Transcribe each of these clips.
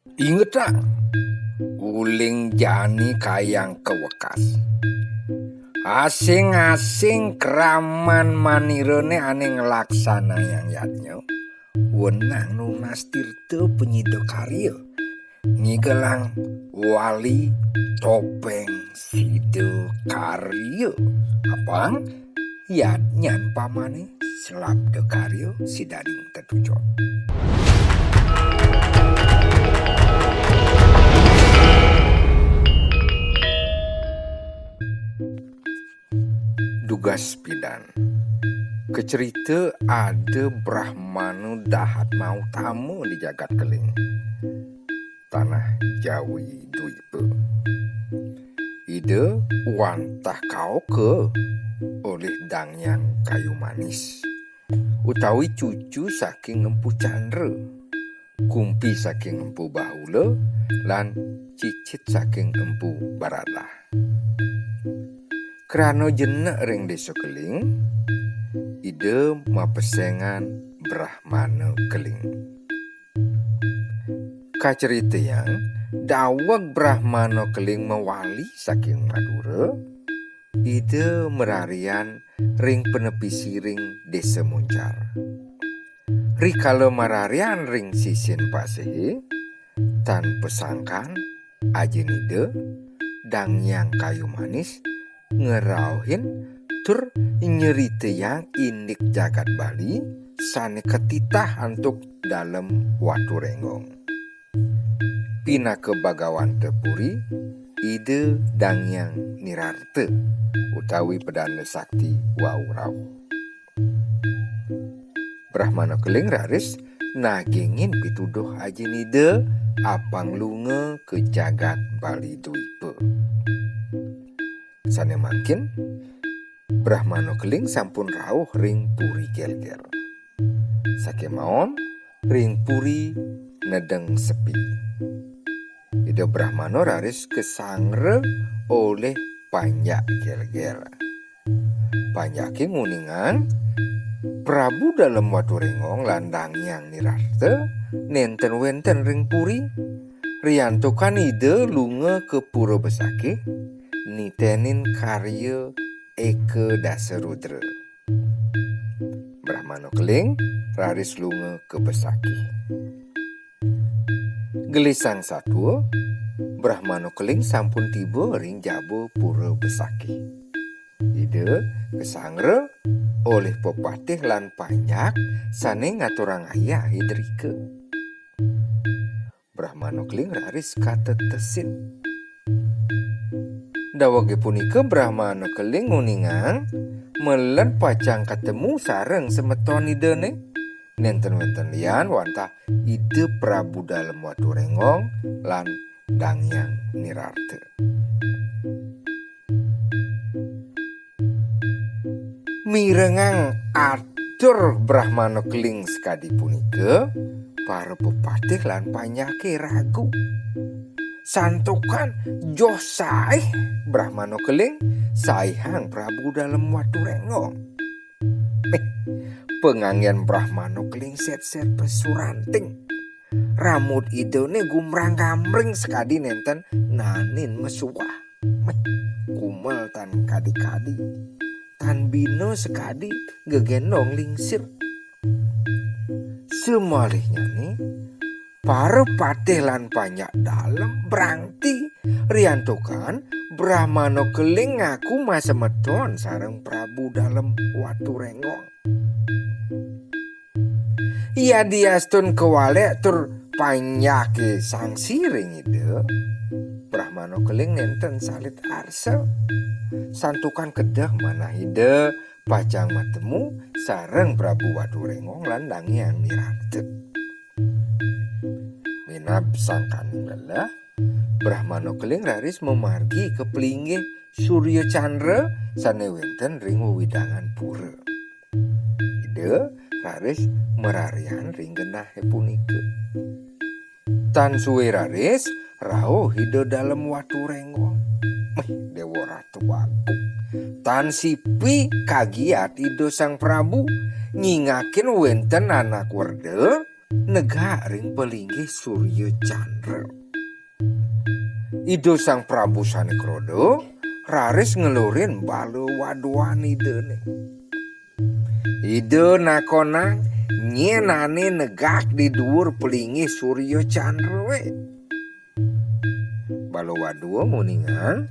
Inget tak? Uling jani kayang kewekas. Asing-asing keraman manirene ane ngelaksana yang yatnya. Wenang nunas tirta penyido karya. Nyigelang wali topeng sido karya. Apang yat nyan pamane selabda karya sidading tetujo. Dugas pidan kecerita ada Brahmanu dahat mau tamu di jagat keling tanah Jawi Dwipa. Ide wantah kau ke oleh dangyang kayu manis utawi cucu saking Empu Candra, kumpi saking Empu Bahula, lan cicit saking Empu Baralah. Krana jenek ring desa keling, ide mapesengan Brahmana keling. Kacerita yang dawag Brahmana keling mewali saking Madura, ide merarian ring penepi siring desa Muncar. Rikala mararian ring sisin Pasehe, tan pesangkan ajen ide dangyang kayu manis ngerauhin tur nyerita yang indik jagat Bali sane ketitah antuk dalam watu renggong. Pina ke Bagawan Tepuri ide dangyang nirarte utawi pedana sakti waurau. Brahmana keling raris nagingin pituduh ajen ide apang lunga ke jagat Bali Dwipa. Sane mangkin Brahmana keling sampun rauh ring puri gelger. Sake maon ring puri nedeng sepi. Ida Brahmana raris kesangre oleh panjak gelger. Panjake nguningan Prabu dalam watu rengong landang yang nirarte nenten wenten ring puri riantukan ide lunga ke pura besake nitenin karya Eka Dasarudra. Brahmana keling raris lunga ke Besaki. Gelisang satwa Brahmana keling sampun tiba ring jaba pura Besaki. Ide kesangre oleh pepatih lan panjak sane ngaturang ayah hidrike. Brahmana keling raris katetesin. Dawage punika Brahmana keling nguningan melen pacang ketemu sareng semeton idene nenten-wenten lian wantah ide Prabu dalem watu rengong lan dangyang nirarte. Mirengang atur Brahmana keling sekadi punika para pepatih lan panyake ragu. Santukan joh saih Brahmana keling saihang Prabu dalam watu rengong. Penganggen Brahmana keling set-set pesuranting. Rambut idone gumrang gamring sekadi nenten nanin mesuah. Kumel tan kadi-kadi. Tan bino sekadi gegendong lingsir. Semalihnya nih para patih lan panjak dalam berangti riantukan Brahmana keling ngaku masa meton sareng Prabu dalam watu rengong. Ia diastun kewalek tur panjake sang siring ide. Brahmana keling nenten salit arsa. Santukan kedah mana ide pacang matemu sareng Prabu watu rengong lan dangyang nirarte. Minab sangkani lelah Brahmana keling raris memargi ke pelinggih Surya Candra sane wenten ring wewidangan pura. Ide raris merarian ring genah punika. Tan suwe raris rauh ide dalam watu rengong. Dewa Ratu Agung. Tan sipi kagiat ide sang Prabu nyingakin wenten anak werde negak ring pelinggih Surya Candra. Ido Sang Prabu Sanikrodo raris ngelurin bala waduan idene. Ido nakona nyenane negak di dhuwur pelinggih Surya Candra we. Bala wadua muningan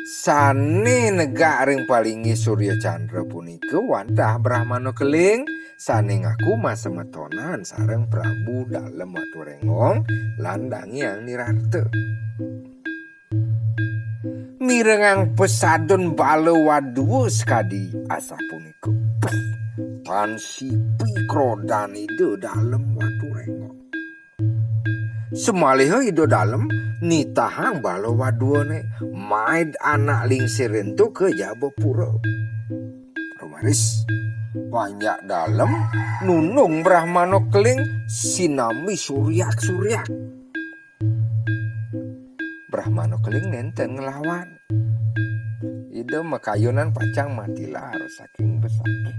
sane negak ring palinggih Surya Candra punika wantah Brahmana Keling sane ngaku masemetonan sareng Prabu dalem Waturengong lan Dangyang Nirarta. Mirengang pesadon bala wadua sekadi asa punika tan sipi krodan ide dalem Waturengong. Semaliha ide dalem nitahang bala waduane maid anak lingsir ento ke Jabapura. Rumaris banyak dalem nunung Brahmana Keling sinami suryak-suryak. Brahmana Keling nenten ngelawan. Ida makayunan pacang matilar saking besake.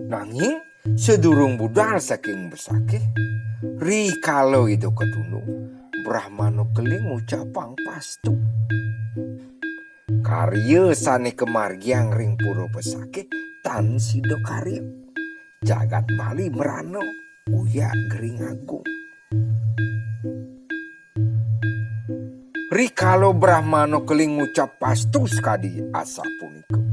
Nanging sedurung budal saking besake, rikalo ida ketunung Brahmana Keling ngucapang pastu. Karya sane kemargiang ring pura besake tan sida karya. Jagat Bali merano uyak gering agung. Rikalo Brahmana Keling ngucap pastu sekadi asa punika.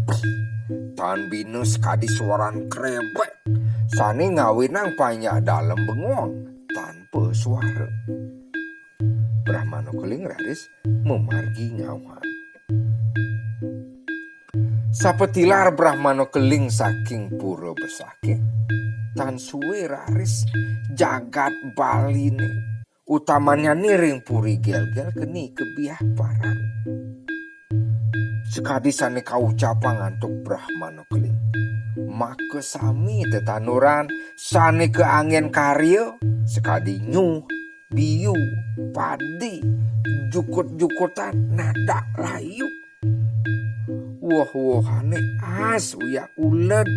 Tan bina sekadi suaran krebek sane ngawinang panyak dalem bengong tanpa suara. Brahmana Keling raris memargi ngawan. Sapetilar Brahmana Keling saking pura besake tan suwe raris jagat Bali ne utamanya ring puri gel-gel keni kebiah paran. Sekadi sane kaucapan ngantuk Brahmana Keling. Maka sami tetanuran sane keangin karya sekadi nyuh, biu, padi, jukut-jukutan nada layu. Wah-wahane as uyak uled,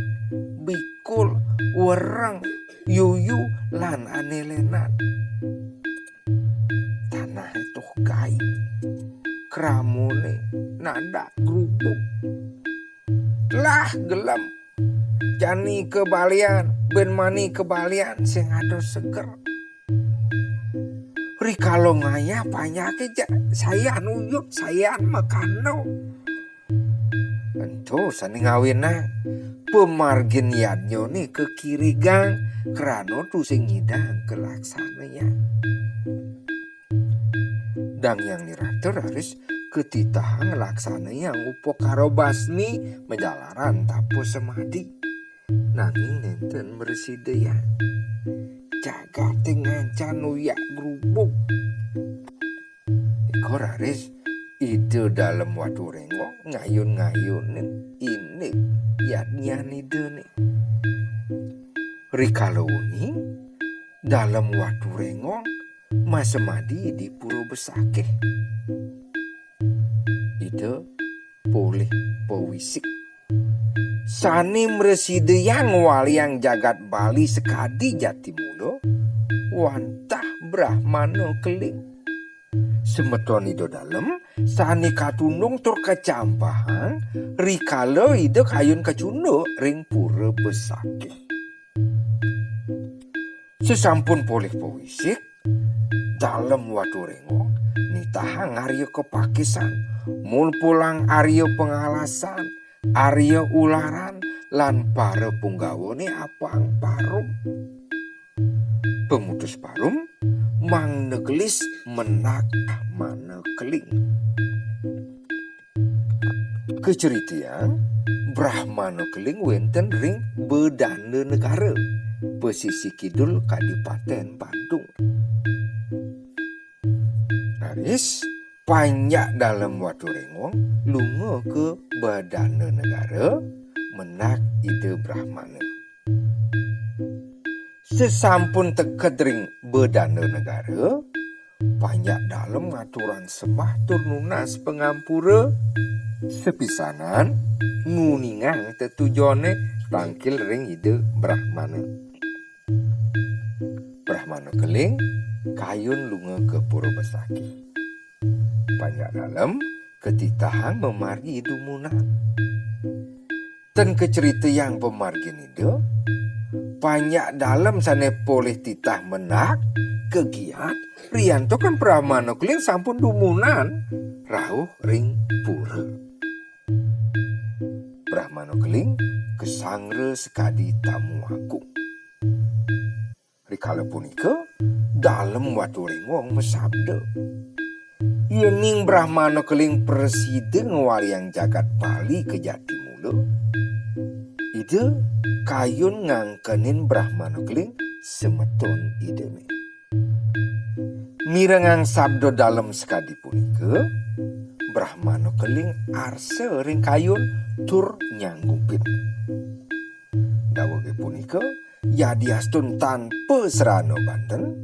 bikul, wereng, yuyu lan anelenan. Tanah itu gai, kramune nada grubuk. Lah gelam, jani kebalian, ben mani kebalian sing ado seger. Rikalo ngaya panyake saya nuyuk saya makano. Ento sani ngawina pemargin yadnyo ni ke kiri gang krano tu sing ngidang kelaksananya. Dangyang Nirarta raris ketitahang laksana yang upo karo basmi menjalaran tapo semadi. Nanging nenten bersidaya jagat ngancan uyak grubuk. Iko raris ide dalem Waturengong ngayun-ngayunin ini yadnya nidene. Rikalo ini dalem Waturengong masemadi di pura besake. Ide boleh pewisik sani mresideyang waliang jagat Bali sekadi Jatimulo wantah Brahmana Keling. Semeton ido dalem sani katunung tur kecampahan rikalo ide kayun kecunduk ring pura besake. Sesampun poleh pewisik dalem Waturengong nitahang Arya kepakisan mul pulang Arya pengalasan Arya ularan lan para punggawone apang parum. Pemutus parum mang negelis menak Mana Keling. Keceritian Brahmana Keling wenten ring Bedana Negara pesisih kidul Kadipaten Bandung. Naris panyak dalam Waturengong lunga ke Bedana Negara menak ide Brahmana. Sesampun teket ring Bedana Negara panyak dalam ngaturan sembah turnunas pengampura sepisanan nguningang tetujone tangkil ring ide Brahmana. Brahmana Keling kayun lunga ke Pura Besaki. Panjak dalam ketitahang memargi dumunan. Ten kecerita yang pemargi nida, panjak dalam sana poleh titah menak kegiat rianto kan Brahmana Keling sampun dumunan rauh ring pura. Brahmana Keling kesangre sekadi tamu agung. Rikala punika dalam watu ringwong mesabda, yening Brahmana Keling presida ngwaliang jagat Bali ke Jatimula, ide kayun ngangkenin Brahmana Keling semeton idene. Mirengang sabdo dalam sekadi punika, Brahmana Keling arsa ring kayun tur nyanggupin. Dawage punika yadiastun tanpa serana banten,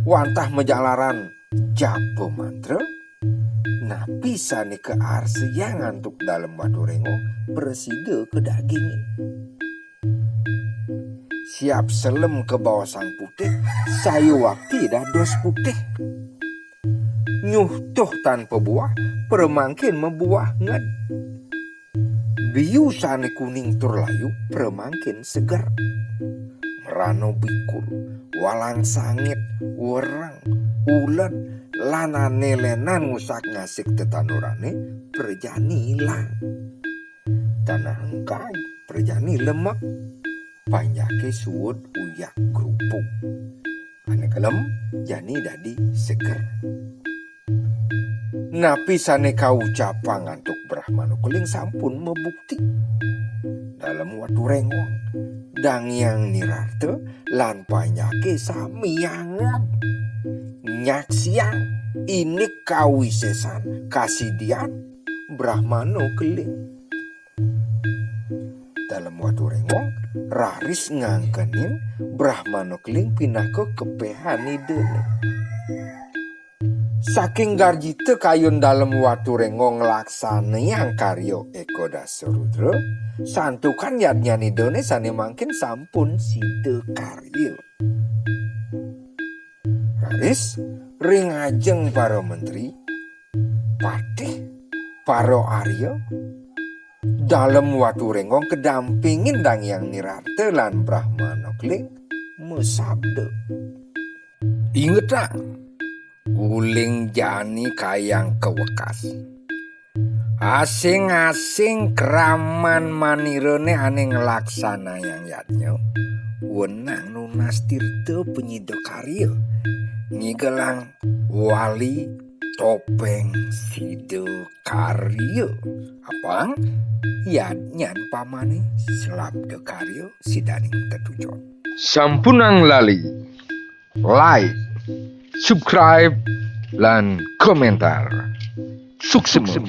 wantah menjalaran japa mantra, napi sane ke arsa yang antuk dalam watu rengo presida ke dagingin. Siap selem ke bawah sang putih, saya wakti dah dos putih. Nyuh toh tanpa buah, peremangkin membuah nged. Biu sane kuning tur layu, peremangkin segar. Merano bikul, walang sangit, werang, ulet, lanane lenan ngusak ngasik tetanurane, perjani ilang. Tanah engkai, perjani lemak, panjake suwud uyak kerupuk. Ane kelem, jani dadi seger. Napi sane kau capang antuk Brahmana Keling sampun membukti. Dalam watu rengwong, dang yang nirarte lan panjake sami yangan. Nyak siang, ini kawisesan kasidian Brahmana Keling. Dalam watu rengwong, raris ngangkenin Brahmana Keling pindah ke kepehan idene. Saking garjite kayun dalam watu rengong laksana yang karyo Eko Dasarudra, santukan yadnya nidone sane mangkin sampun sida karyo. Raris ring ajeng para menteri, patih, para arya, dalam watu rengong kedampingin dang yang nirarte lan Brahmana Keling mesabda. Inget tak? Uling jani kayang kewekas. Asing-asing keraman manirene ane ngelaksana yang yatnya. Wenang nunas tirta penyido karya. Ngigelang wali topeng sido karya. Apang? Yadnyan pamane selabda karya sidaning tetujon. Sampunang lali. Like, subscribe, dan komentar. Sukses.